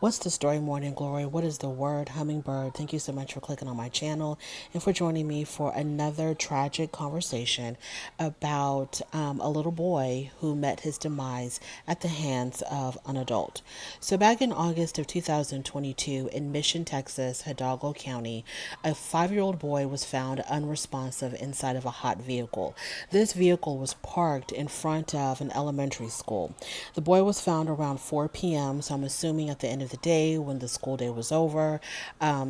What's the story, Morning Glory? What is the word, Hummingbird? Thank you so much for clicking on my channel and for joining me for another tragic conversation about a little boy who met his demise at the hands of an adult. So, back in August of 2022 in Mission, Texas, Hidalgo County, a 5-year-old boy was found unresponsive inside of a hot vehicle. This vehicle was parked in front of an elementary school. The boy was found around 4 p.m., so I'm assuming at the end of the day when the school day was over.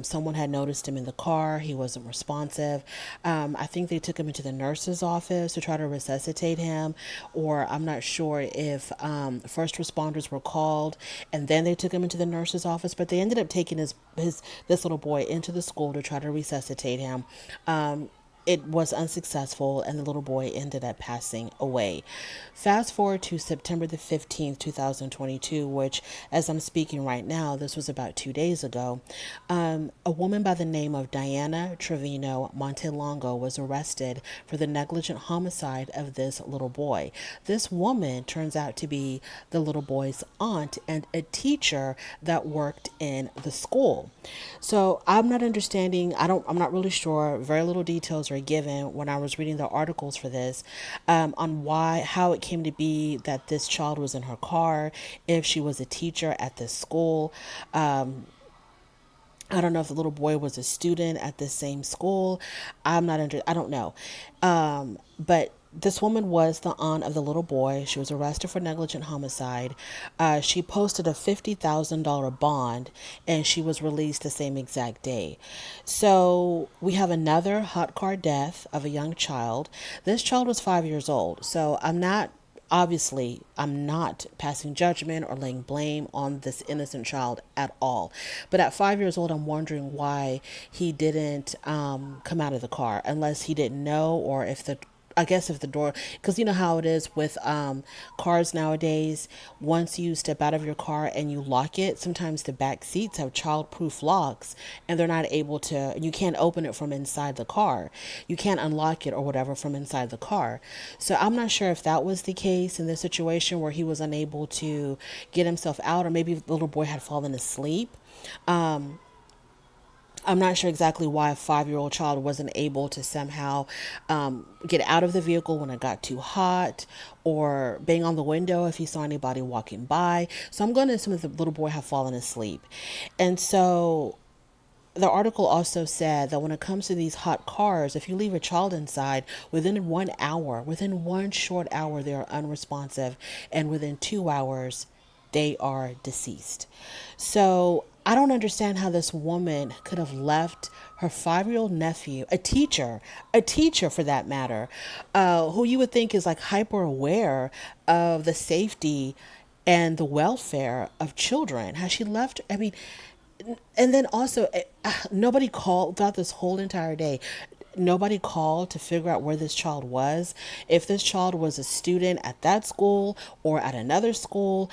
Someone had noticed him in the car. He wasn't responsive. I think they took him into the nurse's office to try to resuscitate him, or I'm not sure if first responders were called and then they took him into the nurse's office, but they ended up taking this little boy into the school to try to resuscitate him. It was unsuccessful and the little boy ended up passing away. Fast forward to September the 15th, 2022, which, as I'm speaking right now, this was about 2 days ago. A woman by the name of Diana Trevino Montelongo was arrested for the negligent homicide of this little boy. This woman turns out to be the little boy's aunt and a teacher that worked in the school. So I'm not understanding. I'm not really sure. Very little details are given when I was reading the articles for this, on how it came to be that this child was in her car, if she was a teacher at this school. I don't know if the little boy was a student at the same school. I don't know. But this woman was the aunt of the little boy. She was arrested for negligent homicide. She posted a $50,000 bond and she was released the same exact day. So we have another hot car death of a young child. This child was 5 years old. So I'm not passing judgment or laying blame on this innocent child at all. But at 5 years old, I'm wondering why he didn't come out of the car, unless he didn't know, or if the door, because you know how it is with cars nowadays. Once you step out of your car and you lock it, sometimes the back seats have child-proof locks and they're not able to, you can't open it from inside the car. You can't unlock it or whatever from inside the car. So I'm not sure if that was the case in this situation where he was unable to get himself out, or maybe the little boy had fallen asleep. I'm not sure exactly why a 5-year-old child wasn't able to somehow get out of the vehicle when it got too hot, or bang on the window if he saw anybody walking by. So I'm going to assume that the little boy had fallen asleep. And so the article also said that when it comes to these hot cars, if you leave a child inside within 1 hour, within one short hour, they are unresponsive, and within 2 hours, they are deceased. So I don't understand how this woman could have left her 5-year-old nephew, a teacher for that matter, who you would think is like hyper aware of the safety and the welfare of children. Has she left? I mean, and then also, nobody called throughout this whole entire day. Nobody called to figure out where this child was. If this child was a student at that school or at another school,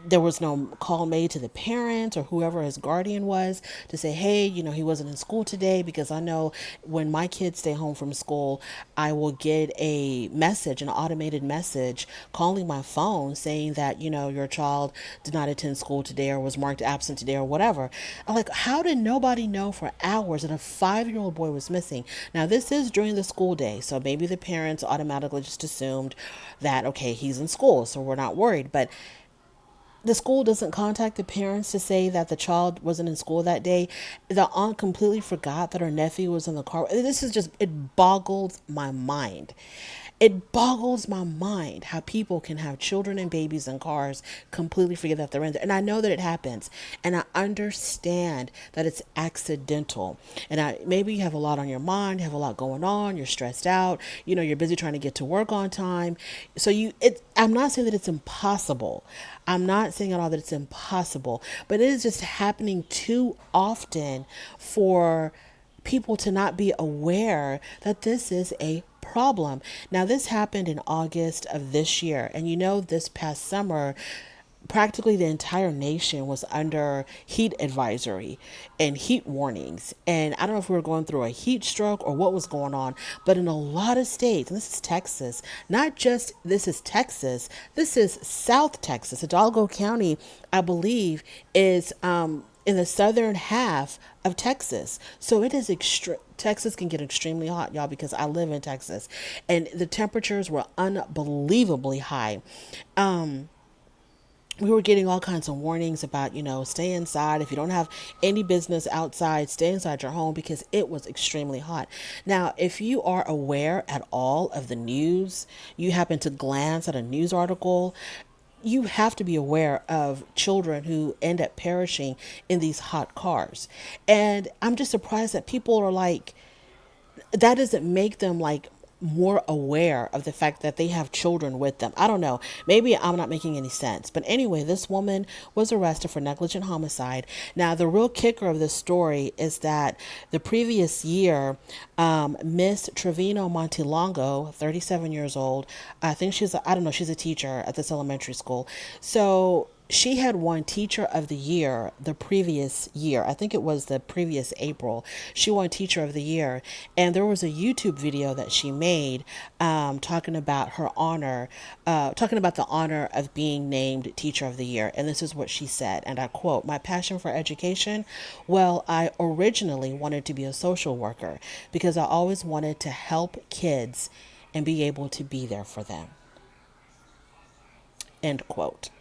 there was no call made to the parent or whoever his guardian was to say, hey, he wasn't in school today, because I know when my kids stay home from school, I will get a message, an automated message calling my phone saying that, your child did not attend school today or was marked absent today or whatever. I'm like, how did nobody know for hours that a 5-year-old boy was missing? Now, this is during the school day, so maybe the parents automatically just assumed that, okay, he's in school, so we're not worried. But the school doesn't contact the parents to say that the child wasn't in school that day. The aunt completely forgot that her nephew was in the car. It boggles my mind. It boggles my mind how people can have children and babies in cars, completely forget that they're in there. And I know that it happens. And I understand that it's accidental. And maybe you have a lot on your mind, you have a lot going on, you're stressed out, you're busy trying to get to work on time. So I'm not saying that it's impossible. I'm not saying at all that it's impossible, but it is just happening too often for people to not be aware that this is a problem. Now, this happened in August of this year, and this past summer, practically the entire nation was under heat advisory and heat warnings. And I don't know if we were going through a heat stroke or what was going on, but in a lot of states, and this is Texas, not just this is Texas, this is South Texas. Hidalgo County, I believe, is in the southern half of Texas. So it is Texas can get extremely hot, y'all, because I live in Texas and the temperatures were unbelievably high. We were getting all kinds of warnings about, stay inside. If you don't have any business outside, stay inside your home because it was extremely hot. Now, if you are aware at all of the news, you happen to glance at a news article, you have to be aware of children who end up perishing in these hot cars. And I'm just surprised that people are like, that doesn't make them like more aware of the fact that they have children with them. I don't know. Maybe I'm not making any sense. But anyway, this woman was arrested for negligent homicide. Now, the real kicker of this story is that the previous year, Miss Trevino Montelongo, 37 years old, I think I don't know, she's a teacher at this elementary school. So she had won Teacher of the Year the previous year. I think it was the previous April. She won Teacher of the Year. And there was a YouTube video that she made talking about her honor, talking about the honor of being named Teacher of the Year. And this is what she said, and I quote, "My passion for education? Well, I originally wanted to be a social worker because I always wanted to help kids and be able to be there for them." End quote.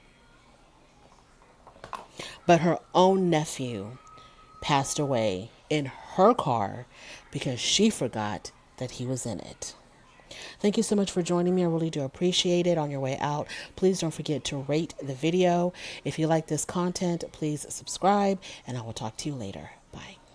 But her own nephew passed away in her car because she forgot that he was in it. Thank you so much for joining me. I really do appreciate it. On your way out, please don't forget to rate the video. If you like this content, please subscribe, and I will talk to you later. Bye.